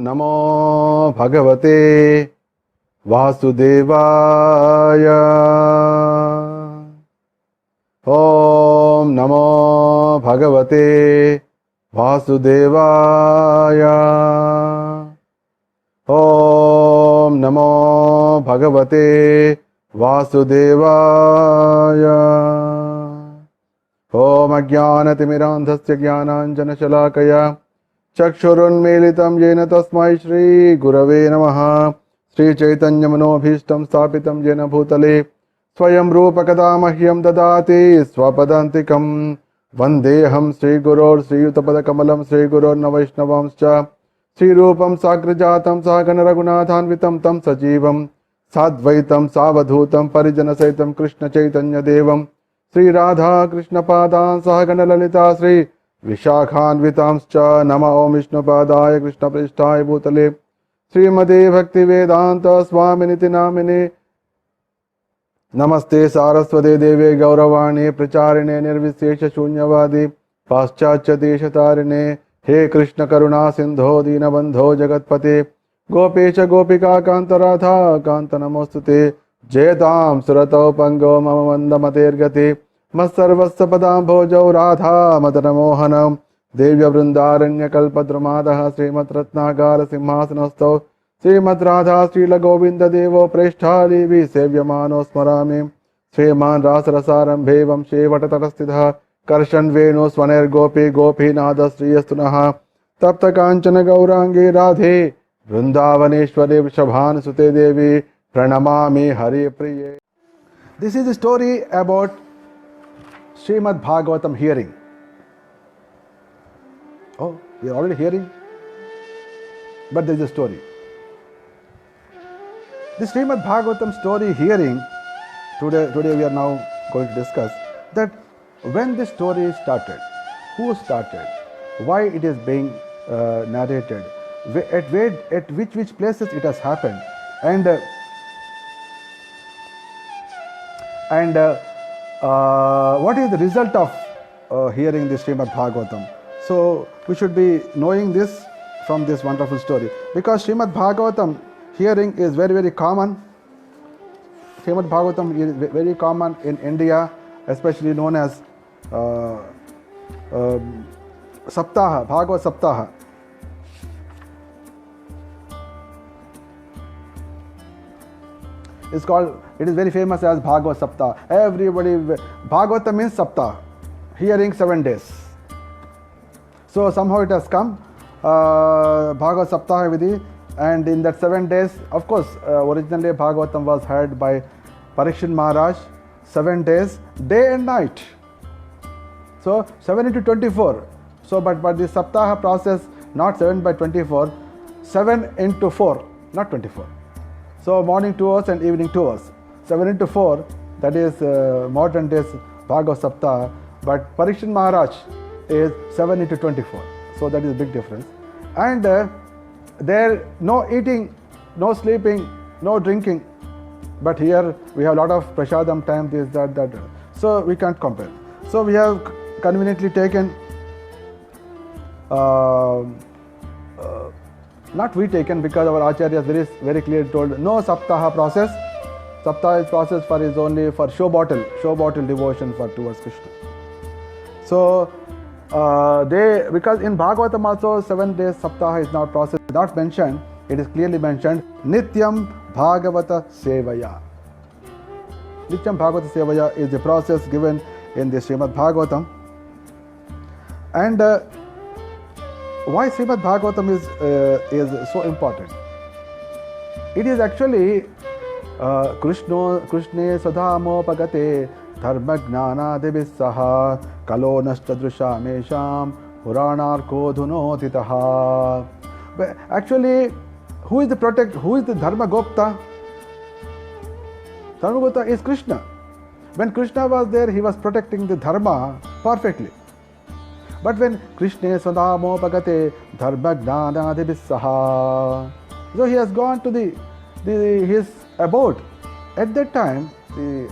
नमो भगवते वासुदेवाय। ओम नमो भगवते वासुदेवाय। ओम नमो भगवते वासुदेवाय। ओम अज्ञानतिमिरान्धस्य ज्ञानाञ्जनशलाकया चक्षुरुन्मीलितं येन तस्मै श्री गुरवे नमः। श्रीचैतन्यमनोभीष्टं स्थापितं येन भूतले स्वयं रूपकदा मह्यं ददाति स्वपदान्तिकं। वन्देऽहं श्रीगुरोर् श्रीयुतपदकमलं श्रीगुरोर्न वैष्णवांश्च श्रीरूपं साग्रजातं सहगणरघुनाथान्वितं तं सजीवं साद्वैतं सावधूतं परिजनसहितं कृष्णचैतन्यदेवं श्रीराधा कृष्णपादान् सहगणललिता श्री विशाखान्वितांश्च। नमः ओं विष्णुपादाय कृष्णप्रेष्ठाय भूतले श्रीमते भक्तिवेदान्त स्वामिनिति नामिने। नमस्ते सारस्वते देवे गौरवाणी प्रचारिणे निर्विशेष शून्यवादी पाश्चात्य देशतारिणे। हे कृष्ण करुणा सिंधो दीनबंधो जगत्पते गोपेश गोपिका कांत राधा कांत नमोस्तुते। जयतां सुरतौ पंगो मम मंदमतेर्गते मत्सर्वस्य पदाम्भोजौ राधा मदनमोहनं। देव्यवृन्दारण्यकल्पद्रुमादः श्रीमद्रत्नागार सिंहासनस्थौ श्रीमद्राधा श्रीलगोविन्ददेवो प्रेष्ठालीभिः सेव्यमानो स्मरामि। श्रीमान् रासरसारम्भे वंशे वटतटस्थितः कर्षन् वेणु स्वनैर्गोपी गोपीनाथ श्रीयस्तुनः। तप्तकाञ्चन गौराङ्गे राधे वृन्दावनेश्वरे वृषभानुसुते देवी प्रणमामि हरिप्रिये। This is a story about Srimad Bhagavatam hearing. Oh, we are already hearing? But there is a story. This Srimad Bhagavatam story hearing, today we are now going to discuss that when this story started, who started, why it is being narrated, at which places it has happened, and what is the result of hearing the Srimad Bhagavatam. So we should be knowing this from this wonderful story, because Srimad Bhagavatam hearing is very, very common. Srimad Bhagavatam is very common in India, especially known as Saptaha, Bhagavad Saptaha. It is very famous as Bhagavad Saptaha. Everybody, Bhagavatam means Saptaha, hearing 7 days. So somehow it has come, Bhagavad Saptaha Vidhi, and in that 7 days, of course, originally Bhagavatam was heard by Parikshit Maharaj, 7 days, day and night. So 7 into 24. So but this Saptaha process, not 7 by 24, 7 into 4, not 24. So morning 2 hours and evening 2 hours. 7 into 4, that is modern days Bhagavad Saptaha. But Parikshit Maharaj is 7 into 24. So that is a big difference. And there no eating, no sleeping, no drinking. But here we have a lot of prasadam time, this, that. So we can't compare. So we have conveniently taken not we taken, because our Acharya is very clearly told no Saptaha process. Saptaha process is only for show bottle devotion towards Krishna. So because in Bhagavatam also 7 days Saptaha is not process, not mentioned. It is clearly mentioned Nityam Bhagavata Sevaya. Nityam Bhagavata Sevaya is the process given in the Srimad Bhagavatam. And why Srimad Bhagavatam is so important? It is actually Krishne Sadhamo Pagate Dharma Gnana Devisaha Kalo Nashtadrusha Mesham Puranarko Dhunotitaha. But actually, who is the Dharma Gopta? Dharma Gopta is Krishna. When Krishna was there, he was protecting the Dharma perfectly. But when Krishna Sadamo Bhagate Dharma Gnana Devisaha, so he has gone to his abode. At that time,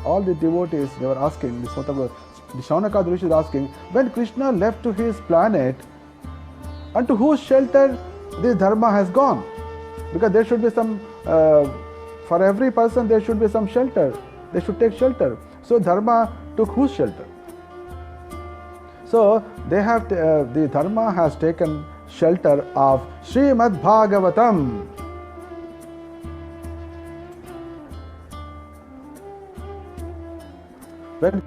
all the devotees, they were asking, the Shaunaka Rishi is asking, when Krishna left to his planet, unto whose shelter this dharma has gone. Because there should be some, for every person there should be some shelter. They should take shelter. So dharma took whose shelter? So they have the dharma has taken shelter of Srimad Bhagavatam. When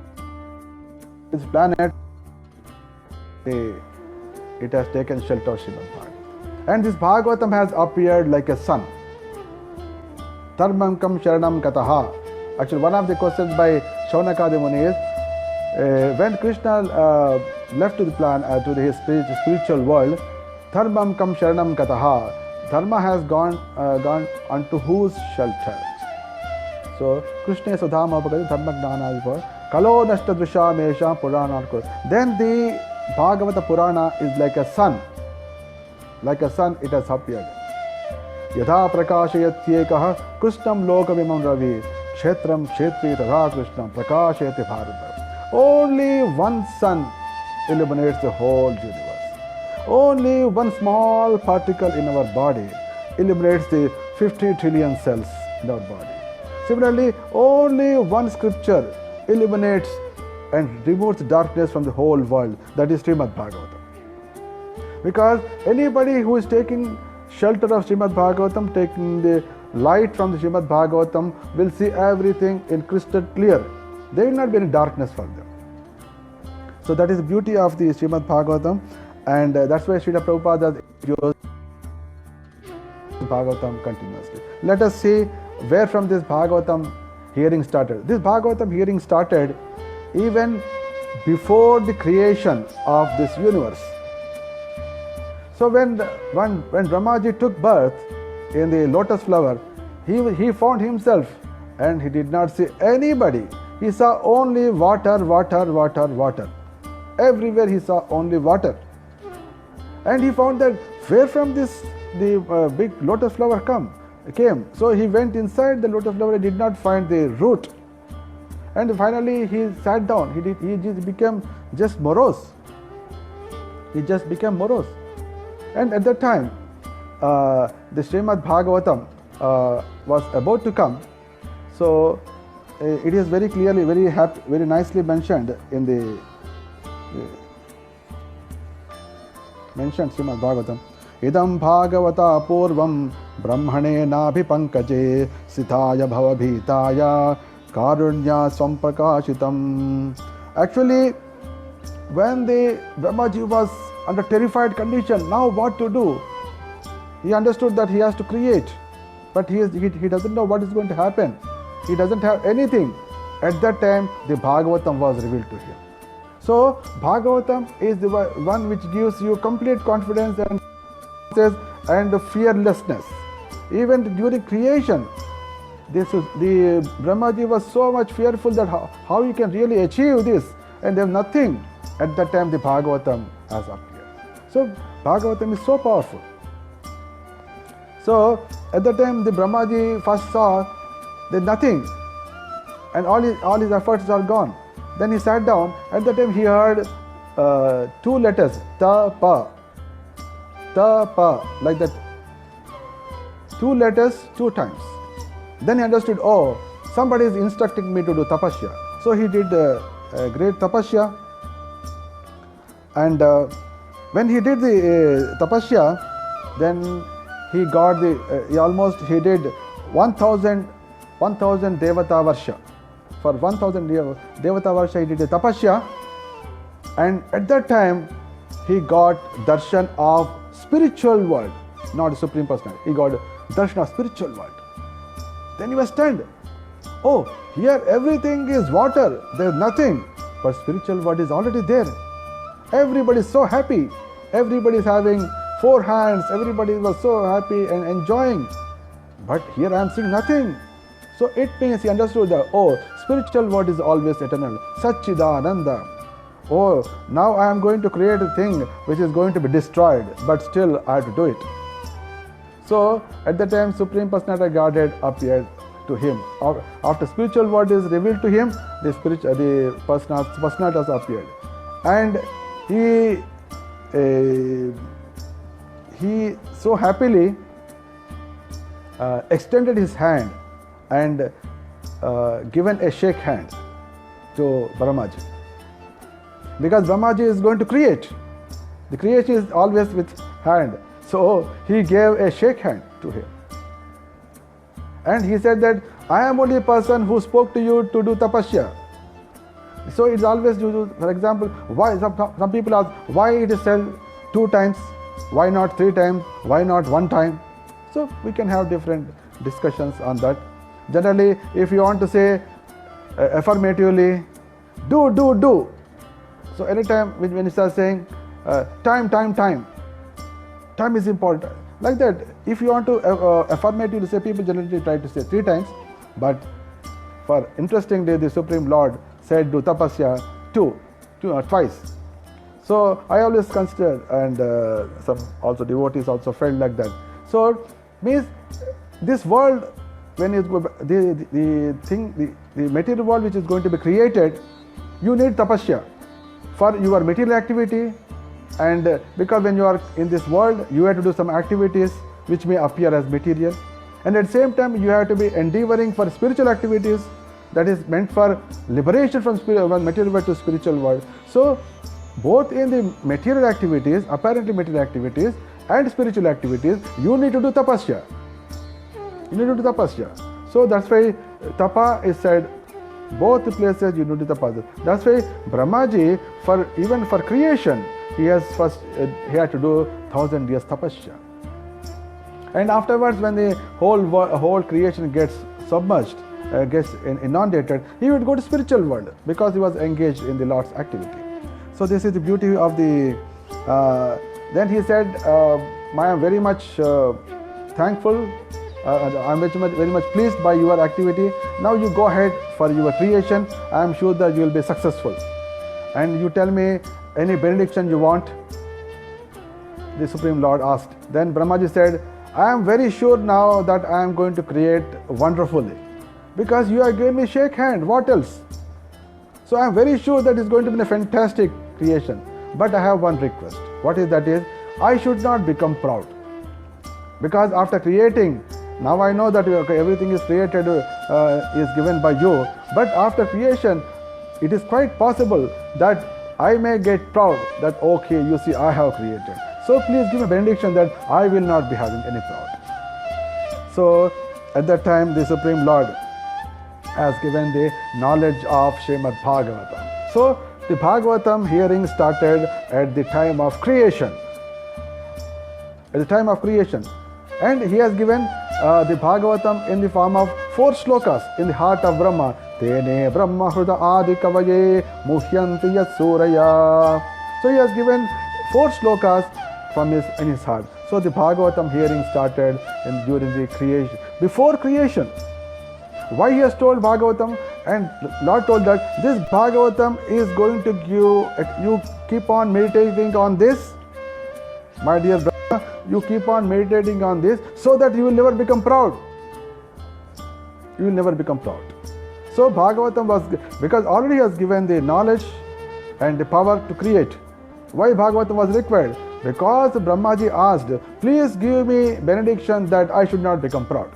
this planet, it has taken shelter of Srimad Bhagavatam. And this Bhagavatam has appeared like a sun. Dharmam kam sharanam kataha. Actually, one of the questions by Shaunakadi Muni is, when Krishna left to the his spiritual world, Dharmam kam sharanam kataha. Dharma has gone unto whose shelter? So, Krishna Sudhama Bhagavad Dharma Gnana Kalo Nashta Drisha Mesha Purana. Then the Bhagavata Purana is like a sun. Like a sun, it has appeared. Yadha prakashayatyekah Krishnam lokavimam ravi kshetram kshetri tadha Krishnam prakashayati bharata. Only one sun illuminates the whole universe. Only one small particle in our body illuminates the 50 trillion cells in our body. Similarly, only one scripture illuminates and removes darkness from the whole world. That is Srimad Bhagavatam. Because anybody who is taking shelter of Srimad Bhagavatam, taking the light from the Srimad Bhagavatam, will see everything in crystal clear. There will not be any darkness for them. So that is the beauty of the Srimad Bhagavatam, and that's why Srila Prabhupada used Bhagavatam continuously. Let us see where from this Bhagavatam hearing started. This Bhagavatam hearing started even before the creation of this universe. So when Brahmaji took birth in the lotus flower, he found himself and he did not see anybody. He saw only water, water, water, water. Everywhere he saw only water. And he found that where from the big lotus flower came. So he went inside the lotus flower and did not find the root. And finally he sat down. He just became just morose. He just became morose. And at that time, the Srimad Bhagavatam was about to come. So it is very clearly, very nicely mentioned in the mentioned Srimad Bhagavatam. Idam Bhagavata Purvam Brahmane Nabhi Pankaje Sithaya Bhavabhitaya Karunya Swampakashitam. Actually, when the Brahmaji was under terrified condition, now what to do? He understood that he has to create, but he doesn't know what is going to happen. He doesn't have anything. At that time, the Bhagavatam was revealed to him. So, Bhagavatam is the one which gives you complete confidence and fearlessness. Even during creation, the Brahmaji was so much fearful that how you can really achieve this, and there is nothing. At that time, the Bhagavatam has appeared. So, Bhagavatam is so powerful. So, at that time, the Brahmaji first saw there's nothing, and all his efforts are gone. Then he sat down. At that time, he heard two letters, ta, pa, like that. Two letters, two times. Then he understood, oh, somebody is instructing me to do tapasya. So he did a great tapasya. And when he did the tapasya, then he got he did 1,000 Devata Varsha. For 1,000 Devata Varsha, he did the tapasya. And at that time, he got darshan of spiritual world, not Supreme Personality. He got darshan of spiritual world. Then he was stunned. Oh, here everything is water, there is nothing. But spiritual world is already there. Everybody is so happy. Everybody is having 4 hands. Everybody was so happy and enjoying. But here I am seeing nothing. So it means he understood that, oh, spiritual world is always eternal. Satchidananda. Oh, now I am going to create a thing which is going to be destroyed, but still I have to do it. So at that time, Supreme Personality of Godhead appeared to him. After spiritual world is revealed to him, the personality has appeared. And he so happily extended his hand and given a shake hand to Brahmaji. Because Brahmaji is going to create. The creation is always with hand. So he gave a shake hand to him. And he said that I am only a person who spoke to you to do tapasya. So it's always due to, for example, why some people ask why it is said 2 times, why not 3 times, why not 1 time. So we can have different discussions on that. Generally, if you want to say affirmatively, do. So anytime when you start saying time is important. Like that, if you want to affirmatively say, people generally try to say 3 times, but for interestingly, the Supreme Lord said do tapasya twice. So I always consider, and some also devotees also felt like that. So means this world, when you the material world which is going to be created, you need tapasya for your material activity, and because when you are in this world, you have to do some activities which may appear as material, and at the same time you have to be endeavoring for spiritual activities that is meant for liberation from material world to spiritual world. So both in the material activities, apparently material activities, and spiritual activities, you need to do tapasya. So that's why tapa is said, both places you need to tapasya. That's why Brahmaji, even for creation, he had to do 1,000 years tapasya. And afterwards, when the whole creation gets submerged, gets inundated, he would go to spiritual world because he was engaged in the Lord's activity. So this is the beauty of the. Then he said, I am very much thankful. I am very much pleased by your activity. Now you go ahead for your creation. I am sure that you will be successful. And you tell me any benediction you want. The Supreme Lord asked. Then Brahmaji said, I am very sure now that I am going to create wonderfully. Because you are giving me shake hand. What else? So I am very sure that it's going to be a fantastic creation. But I have one request. What is that is, I should not become proud. Because after creating, now I know that everything is created, is given by you. But after creation, it is quite possible that I may get proud that, okay, you see, I have created. So please give me a benediction that I will not be having any pride. So at that time, the Supreme Lord has given the knowledge of Srimad Bhagavatam. So the Bhagavatam hearing started at the time of creation. And he has given the Bhagavatam in the form of 4 slokas in the heart of Brahma. Tene Brahma Hruda Adi Kavaye Muhyanti Yat Suraya. So he has given 4 slokas in his heart. So the Bhagavatam hearing started during the creation, before creation. Why he has told Bhagavatam? And Lord told that this Bhagavatam is going to give, you keep on meditating on this, my dear brother, you keep on meditating on this so that you will never become proud. So Bhagavatam was, because already he has given the knowledge and the power to create. Why Bhagavatam was required? Because Brahmaji asked, please give me benediction that I should not become proud.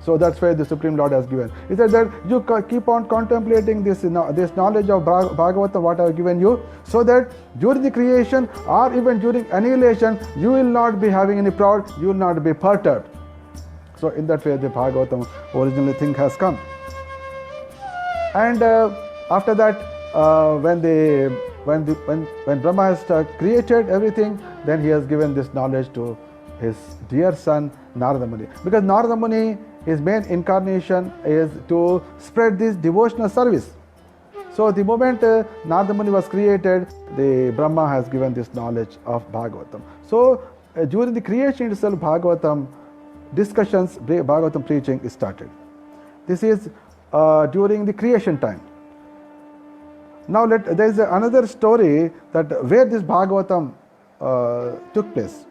So that's why the Supreme Lord has given. He said that you keep on contemplating this knowledge of Bhagavatam, what I have given you, so that during the creation or even during annihilation, you will not be having any pride, you will not be perturbed. So in that way, the Bhagavatam original thing has come. And after that, when Brahma has created everything, then he has given this knowledge to his dear son Narada Muni. Because Narada Muni, his main incarnation is to spread this devotional service. So the moment Narada Muni was created, the Brahma has given this knowledge of Bhagavatam. So during the creation itself, Bhagavatam discussions, Bhagavatam preaching started. This is during the creation time. Now there is another story that where this Bhagavatam took place.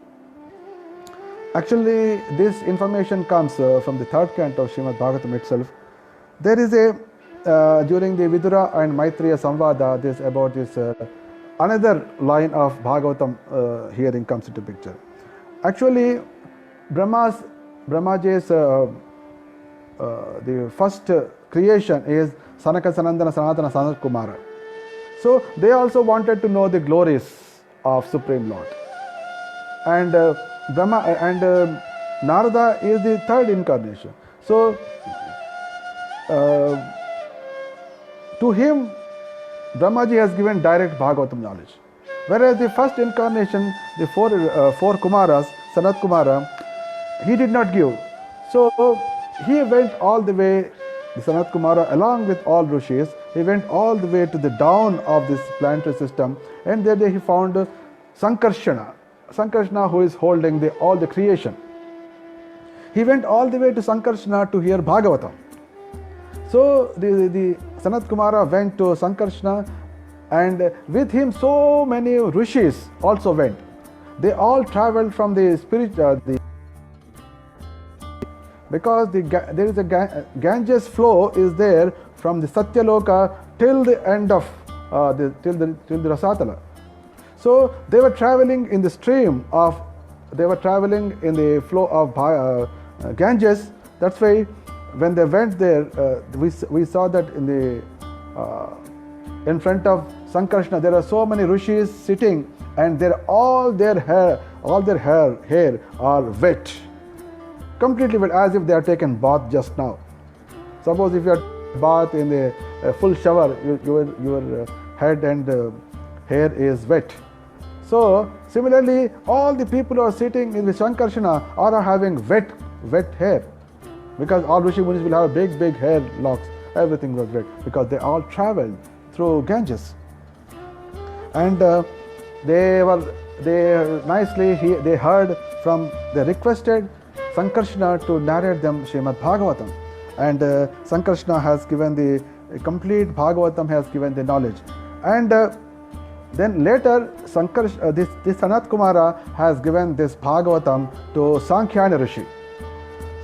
Actually, this information comes from the 3rd canto of Srimad Bhagavatam itself. There is during the Vidura and Maitreya Samvada, another line of Bhagavatam hearing comes into picture. Actually, Brahmaji's the first creation is Sanaka Sanandana Sanatana Sanat Kumara. So they also wanted to know the glories of Supreme Lord. And Narada is the third incarnation. So to him, Brahmaji has given direct Bhagavatam knowledge. Whereas the first incarnation, the four Kumaras, Sanat Kumara, he did not give. So he went all the way, the Sanat Kumara, along with all Rishis, he went all the way to the down of this planetary system, and there he found Sankarshana, who is holding all the creation. He went all the way to Sankarshana to hear Bhagavatam. So the Sanat Kumara went to Sankarshana, and with him so many Rishis also went. They all traveled from the spirit, because there is a Ganges flow is there from the Satyaloka till the end of till the Rasatala. So they were traveling in the stream of, they were traveling in the flow of Ganges. That's why when they went there, we saw that in front of Sankarshana there are so many Rishis sitting, and all their hair are wet, completely wet, as if they are taken bath just now. Suppose if you are bath in a full shower, your head and hair is wet. So similarly, all the people who are sitting in the Sankarshana are having wet hair, because all Rishi Munis will have big hair locks. Everything was wet because they all traveled through Ganges, and they heard from, they requested Sankarshana to narrate them Srimad Bhagavatam, and Sankarshana has given the complete Bhagavatam, has given the knowledge. And then later this Sanat Kumara has given this Bhagavatam to Sankhya Rishi.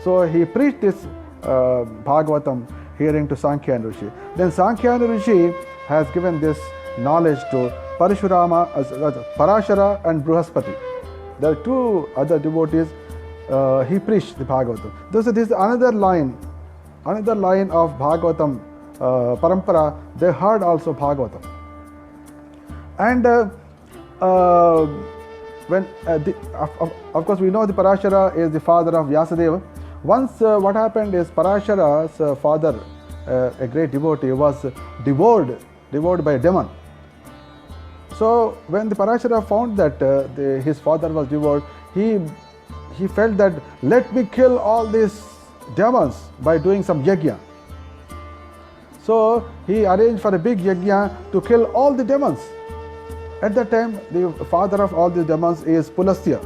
So he preached this Bhagavatam hearing to Sankhya Rishi. Then Sankhya Rishi has given this knowledge to Parashurama, Parashara and Bruhaspati. There are two other devotees. He preached the Bhagavatam. This is another line of Bhagavatam Parampara. They heard also Bhagavatam. And of course we know the Parashara is the father of Vyasadeva. Once what happened is, Parashara's father, a great devotee, was devoured by a demon. So when the Parashara found that his father was devoured, he felt that, let me kill all these demons by doing some yajna. So he arranged for a big yajna to kill all the demons. At that time, the father of all these demons is Pulasya.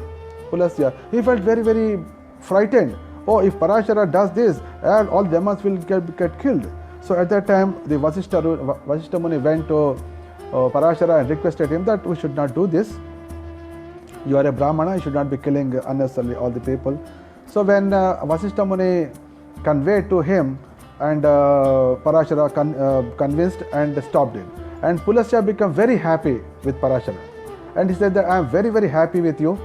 He felt very frightened. Oh, if Parashara does this, all demons will get killed. So at that time, the Vasishtha Muni went to Parashara and requested him that we should not do this. You are a Brahmana, you should not be killing unnecessarily all the people. So when Vasishtha Muni conveyed to him, and Parashara convinced and stopped him. And Pulasya became very happy with Parashara. And he said that I am very happy with you,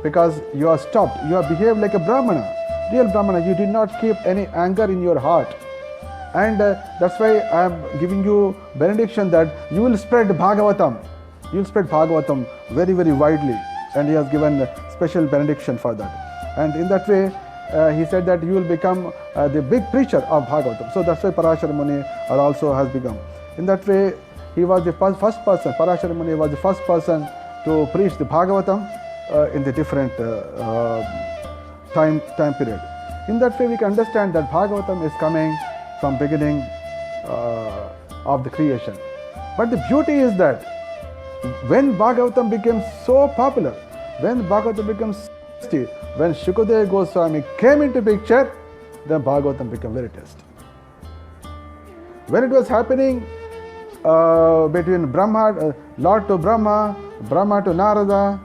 because you are stopped. You have behaved like a Brahmana, real Brahmana. You did not keep any anger in your heart. And that's why I am giving you benediction that you will spread Bhagavatam. You will spread Bhagavatam very widely. And he has given a special benediction for that. And in that way, he said that you will become the big preacher of Bhagavatam. So that's why Parashara Muni also has become. In that way, he was the first person, Parashara Muni was the first person to preach the Bhagavatam in the different time period. In that way, we can understand that Bhagavatam is coming from beginning of the creation. But the beauty is that when Bhagavatam became so popular, when Bhagavatam became tasty, when Shukadeva Goswami came into picture, then Bhagavatam became very tasty. When it was happening between Brahma, Lord to Brahma, Brahma to Narada,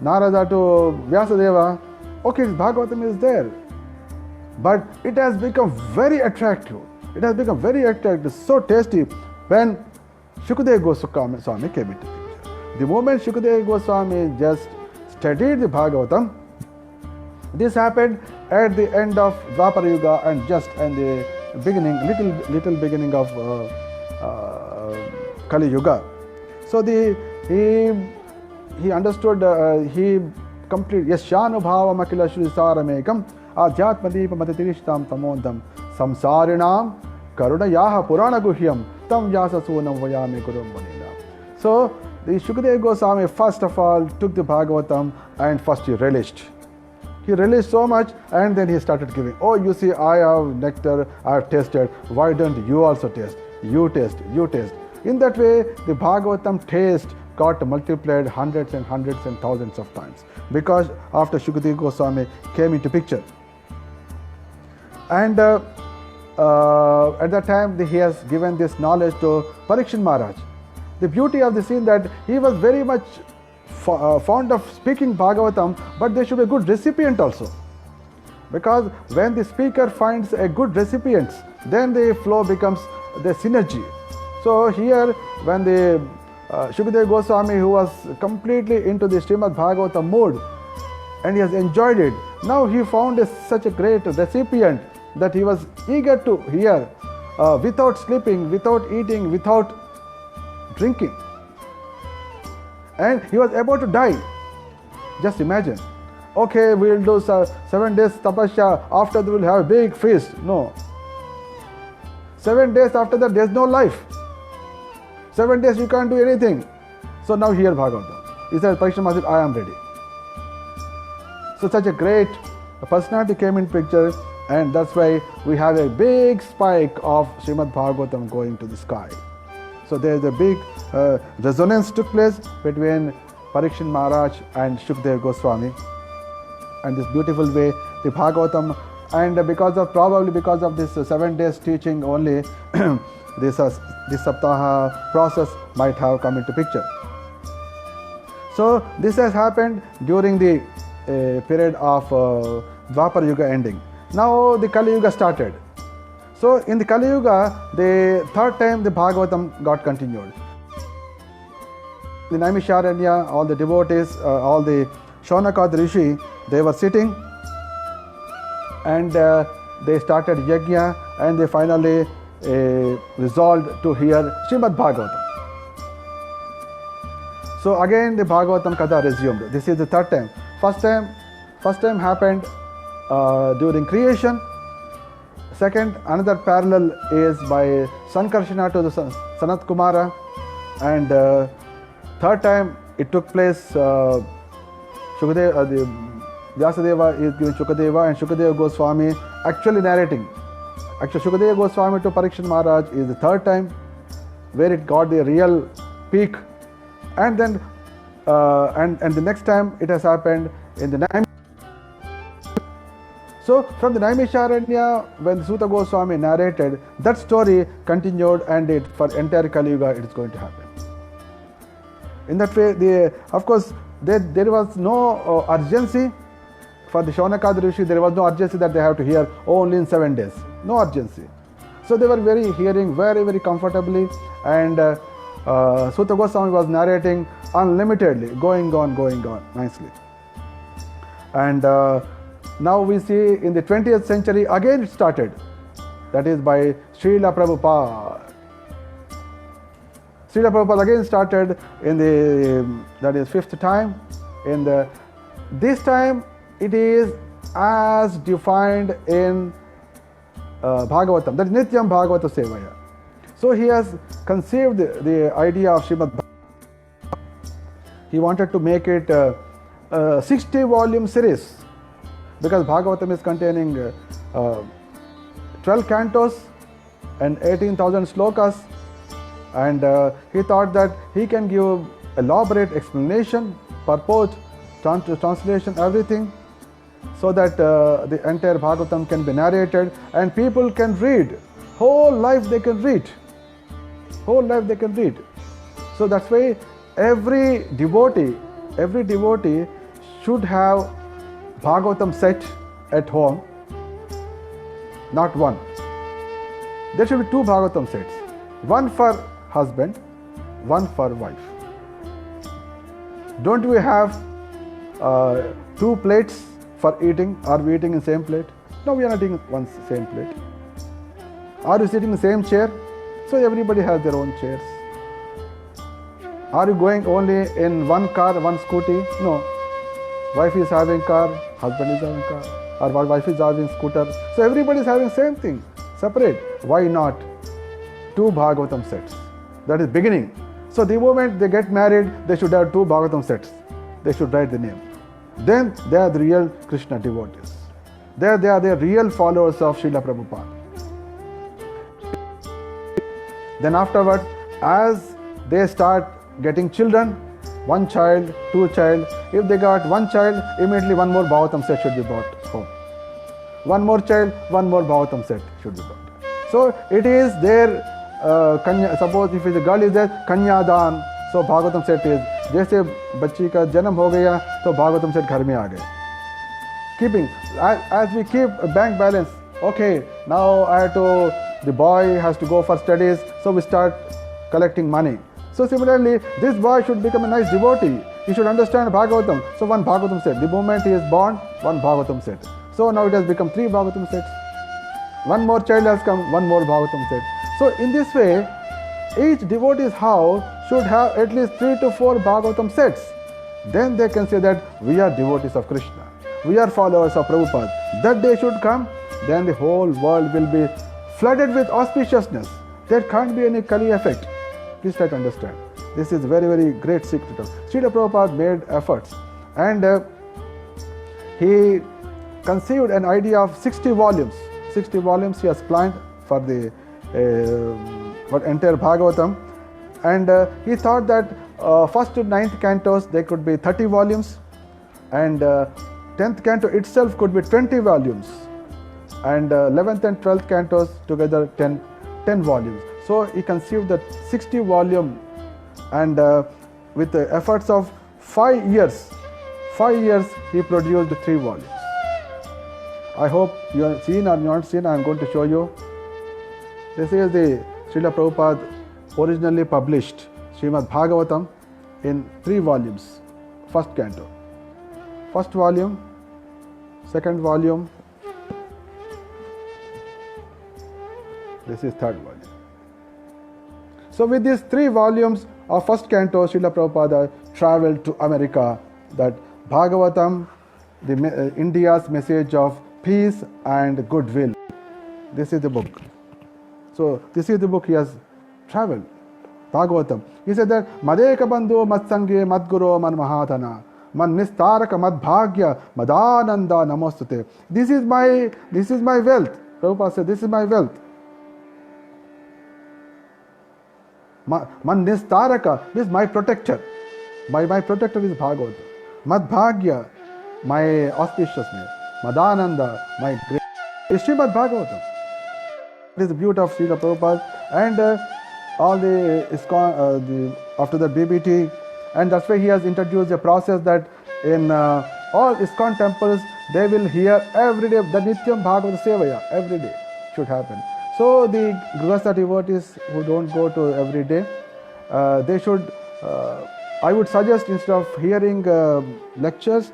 Narada to Vyasadeva, okay, Bhagavatam is there. But it has become very attractive. It has become very attractive, so tasty when Shukadeva Goswami came into picture. The moment Shukadeva Goswami just studied the Bhagavatam, This happened at the end of Dwapara Yuga and just in the beginning, little beginning of Kali Yuga. So he understood, he complete Yashanubhava Makila Shri Saramekam Adhyatmadeepa Matatirishtam Tamondam Samsarinam Karuna Yaha Purana Guhyam Tam Vyasa Sunam Vayami Gurum Vanila. So the Shukadeva Goswami first of all took the Bhagavatam and first he relished. He relished so much and then he started giving. Oh, you see, I have nectar, I have tasted. Why don't you also taste? You taste, you taste. In that way, the Bhagavatam taste got multiplied hundreds and thousands of times because after Shukadeva Goswami came into picture. And at that time, he has given this knowledge to Parikshit Maharaj. The beauty of the scene that he was very much fond of speaking Bhagavatam, but there should be a good recipient also. Because when the speaker finds a good recipient, then the flow becomes the synergy. So here, when the Shukadeva Goswami, who was completely into the Srimad Bhagavatam mood, and he has enjoyed it, now he found such a great recipient that he was eager to hear without sleeping, without eating, without drinking. And he was about to die. Just imagine. Okay, we'll do 7 days tapasya, after that we'll have a big feast. No. 7 days after that, there's no life. 7 days you can't do anything. So now hear Bhagavatam. He said, Parikshit Maharaj, I am ready. So such a great personality came in picture, and that's why we have a big spike of Srimad Bhagavatam going to the sky. So there is a big resonance took place between Parikshit Maharaj and Shukadeva Goswami, and this beautiful way the Bhagavatam, and probably because of this 7 days teaching only, this Saptaha process might have come into picture. So this has happened during the period of Dwapara Yuga ending. Now the Kali Yuga started. So in the Kali Yuga, the third time the Bhagavatam got continued. The Naimisharanya, all the devotees, all the Shaunaka Rishi, they were sitting and they started yajna, and they finally resolved to hear Srimad Bhagavatam. So again the Bhagavatam Katha resumed. This is the third time. First time happened during creation. Second, another parallel is by Sankarshana to the Sanat Kumara, and third time it took place. Vyasadeva is giving Shukadeva, and Shukadeva Goswami actually narrating. Actually, Shukadeva Goswami to Parikshit Maharaj is the third time, where it got the real peak, and then and the next time it has happened in the Naimisharanya. So from the Naimisharanya, when Suta Goswami narrated, that story continued, and for entire Kali Yuga it is going to happen. In that way, of course, there was no urgency. For the Shaunaka Rishi, there was no urgency that they have to hear only in 7 days. No urgency. So they were hearing very comfortably, and Suta Goswami was narrating unlimitedly, going on nicely. And now we see in the 20th century again it started. That is by Srila Prabhupada. Srila Prabhupada again started in that is 5th time. This time it is as defined in Bhagavatam, that is Nityam Bhagavata Sevaya. So he has conceived the idea of Srimad Bhagavatam. He wanted to make it a 60-volume series, because Bhagavatam is containing 12 cantos and 18,000 slokas, and he thought that he can give elaborate explanation, purport, translation, everything, so that the entire Bhagavatam can be narrated and people can read. Whole life they can read. So that's why every devotee should have Bhagavatam set at home, not one. There should be 2 Bhagavatam sets, one for husband, one for wife. Don't we have 2 plates for eating? Are we eating in the same plate? No, we are not eating one same plate. Are you sitting in the same chair? So everybody has their own chairs. Are you going only in one car, one scooty? No. Wife is having car, husband is having car, or wife is having scooter. So everybody is having same thing, separate. Why not 2 Bhagavatam sets? That is beginning. So the moment they get married, they should have 2 Bhagavatam sets. They should write the name. Then they are the real Krishna devotees. They are the real followers of Srila Prabhupada. Then afterwards, as they start getting children, 1 child, 2 child, if they got 1 child, immediately 1 more Bhagavatam set should be brought home. 1 more child, 1 more Bhagavatam set should be brought. So it is their suppose if a girl is there, Kanyadan, so Bhagavatam set is, जैसे बच्ची का जन्म हो गया तो Bhagavatam set घर में आ गए. Keeping, as we keep a bank balance, okay, now the boy has to go for studies, so we start collecting money. So similarly, this boy should become a nice devotee. He should understand Bhagavatam. So 1 Bhagavatam set. The moment he is born, 1 Bhagavatam set. So now it has become 3 Bhagavatam sets. 1 more child has come, 1 more Bhagavatam set. So in this way, each devotee's house should have at least 3 to 4 Bhagavatam sets. Then they can say that we are devotees of Krishna. We are followers of Prabhupada. That day should come, then the whole world will be flooded with auspiciousness. There can't be any Kali effect. Please try to understand. This is very, very great secret. Srila Prabhupada made efforts, and he conceived an idea of 60 volumes. 60 volumes he has planned for the entire Bhagavatam, and he thought that first to 9th cantos there could be 30 volumes, and 10th canto itself could be 20 volumes, and 11th and 12th cantos together 10 volumes. So he conceived that 60 volume, and with the efforts of 5 years he produced 3 volumes. I hope you have seen or not seen. I am going to show you. This is the Srila Prabhupada originally published Srimad Bhagavatam in 3 volumes. First canto, first volume, second volume, this is third volume. So with these 3 volumes of first canto, Srila Prabhupada traveled to America, that Bhagavatam, India's message of peace and goodwill. This is the book. So this is the book he has traveled, Bhagavatam. He said that Madeka Bandhu Matsange Madguru Man Mahatana Man Nistaraka Mad Bhagya Madananda Namostute. This is my wealth. Prabhupada said, this is my wealth. Man Nistaraka, this is my protector. My protector is Bhagavatam. Mad Bhagya, my auspiciousness. Madananda, my great. It's Srimad Bhagavatam. It is the beauty of Srila Prabhupada, and all the ISKCON, after the BBT, and that's why he has introduced a process that in all ISKCON temples they will hear every day the Nityam Bhagavata Sevaya, every day should happen. So the Grihastha devotees who don't go to every day, they should, I would suggest, instead of hearing lectures,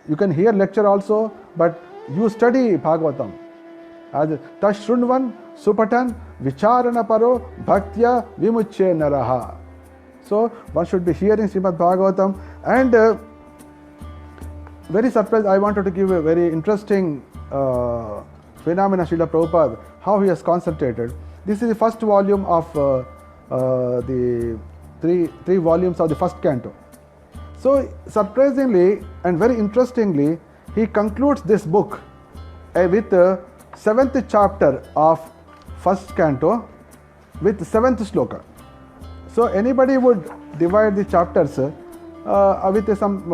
you can hear lecture also, but you study Bhagavatam. As Tashrunvan Supatan Vicharana Paro Bhaktya Vimuche Naraha. So one should be hearing Srimad Bhagavatam, and very surprised, I wanted to give a very interesting phenomena of Srila Prabhupada, how he has concentrated. This is the first volume of the three volumes of the first canto. So surprisingly and very interestingly, he concludes this book with the 7th chapter of first canto with 7th sloka. So anybody would divide the chapters with some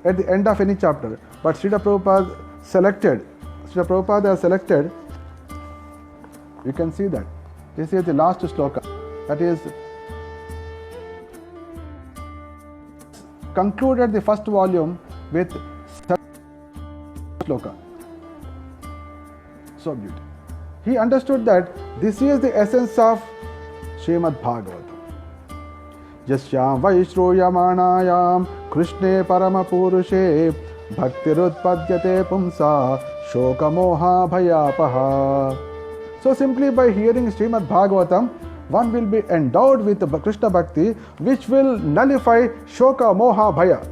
at the end of any chapter, but Srila Prabhupada has selected, you can see that this is the last sloka, that is concluded the first volume with 7th sloka. So beautiful. He understood that this is the essence of Srimad Bhagavatam. Jasyam Vaishroyamanayam Krishne Parama Purushe bhaktirutpadyate pumsa shokamoha bhayapaha. So simply by hearing Srimad Bhagavatam, one will be endowed with Krishna Bhakti, which will nullify Shoka, Moha, Bhaya.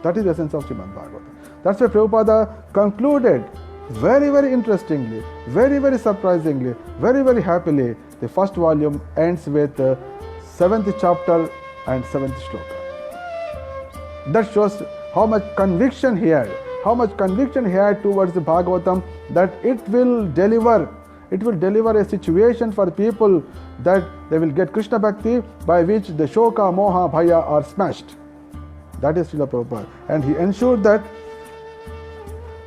That is the essence of Srimad Bhagavatam. That's why Prabhupada concluded very, very interestingly, very, very surprisingly, very, very happily. The first volume ends with 7th chapter and 7th shloka. That shows how much conviction he had, towards the Bhagavatam, that it will deliver a situation for people that they will get Krishna Bhakti, by which the Shoka, Moha, Bhaya are smashed. That is Srila Prabhupada. And he ensured that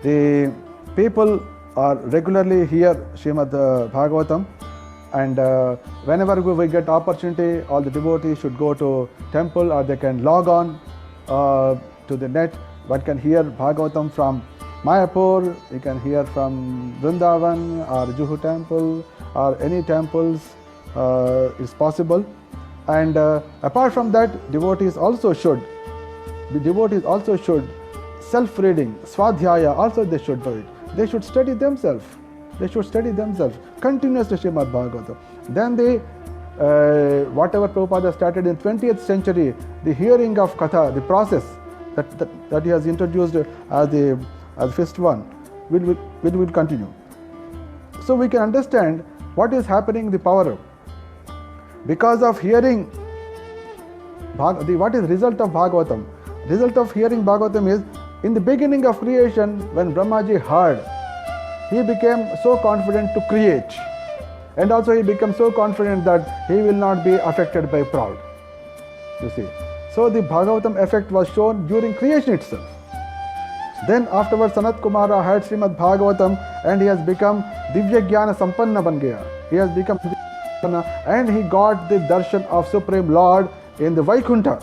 the people are regularly hear Srimad Bhagavatam, and whenever we get opportunity, all the devotees should go to temple, or they can log on to the net. One can hear Bhagavatam from Mayapur, you can hear from Vrindavan or Juhu temple or any temples is possible. And apart from that, devotees also should self-reading, Swadhyaya, also they should do it. They should study themselves. Continuously Srimad Bhagavatam. Then they, whatever Prabhupada started in 20th century, the hearing of Katha, the process that he has introduced as the first one, will continue. So we can understand what is happening in the power of. Because of hearing, what is result of Bhagavatam? Result of hearing Bhagavatam is, in the beginning of creation, when Brahmaji heard, he became so confident to create. And also he became so confident that he will not be affected by pride. You see. So the Bhagavatam effect was shown during creation itself. Then afterwards Sanat Kumara heard Srimad Bhagavatam, and he has become Divya Jnana Sampanna ban gaya. He has become and he got the darshan of Supreme Lord in the Vaikunta.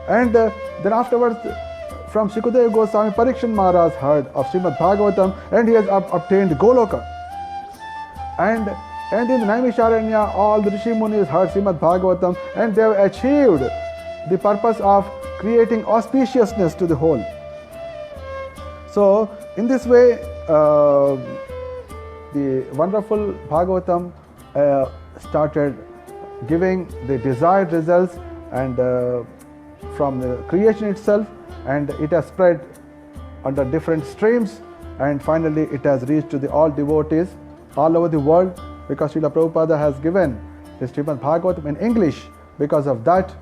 And then afterwards, from Shukadeva Goswami, Parikshan Maharaj heard of Srimad Bhagavatam, and he has obtained Goloka. And in the Naimisharanya, all the Rishi Munis heard Srimad Bhagavatam, and they have achieved the purpose of creating auspiciousness to the whole. So, in this way, the wonderful Bhagavatam started giving the desired results, and from the creation itself, and it has spread under different streams, and finally it has reached to the all devotees all over the world, because Srila Prabhupada has given the Srimad Bhagavatam in English. Because of that,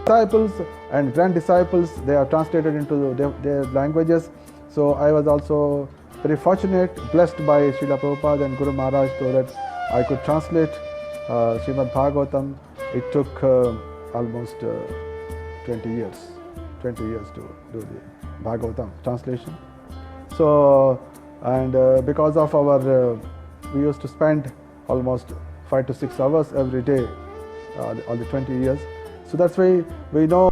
disciples and grand disciples, they are translated into their languages. So I was also very fortunate, blessed by Srila Prabhupada and Guru Maharaj, so that I could translate Srimad Bhagavatam. It took almost 20 years to do the Bhagavatam translation. So, and because of our, we used to spend almost 5 to 6 hours every day, all the 20 years. So that's why we know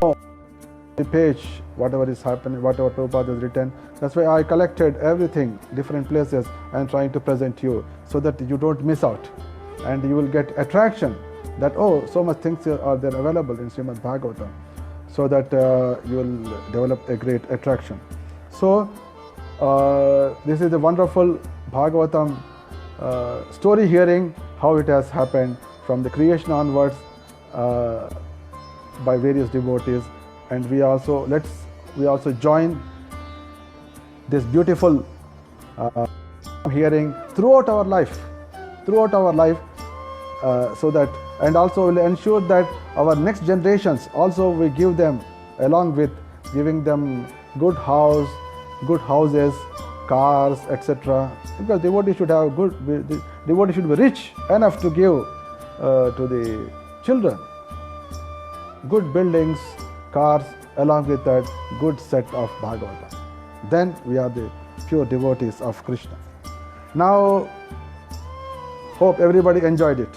the page, whatever is happening, whatever Prabhupada has written. That's why I collected everything, different places, and trying to present you, so that you don't miss out, and you will get attraction that, oh, so much things are there available in Srimad Bhagavatam, so that you will develop a great attraction. So this is the wonderful Bhagavatam story hearing, how it has happened from the creation onwards by various devotees, and we also join this beautiful hearing throughout our life, so that, and also will ensure that our next generations also we give them, along with giving them good houses, cars, etc. Because devotee should have devotee should be rich enough to give to the children good buildings, cars, along with that good set of Bhagavatam. Then we are the pure devotees of Krishna. Now, hope everybody enjoyed it.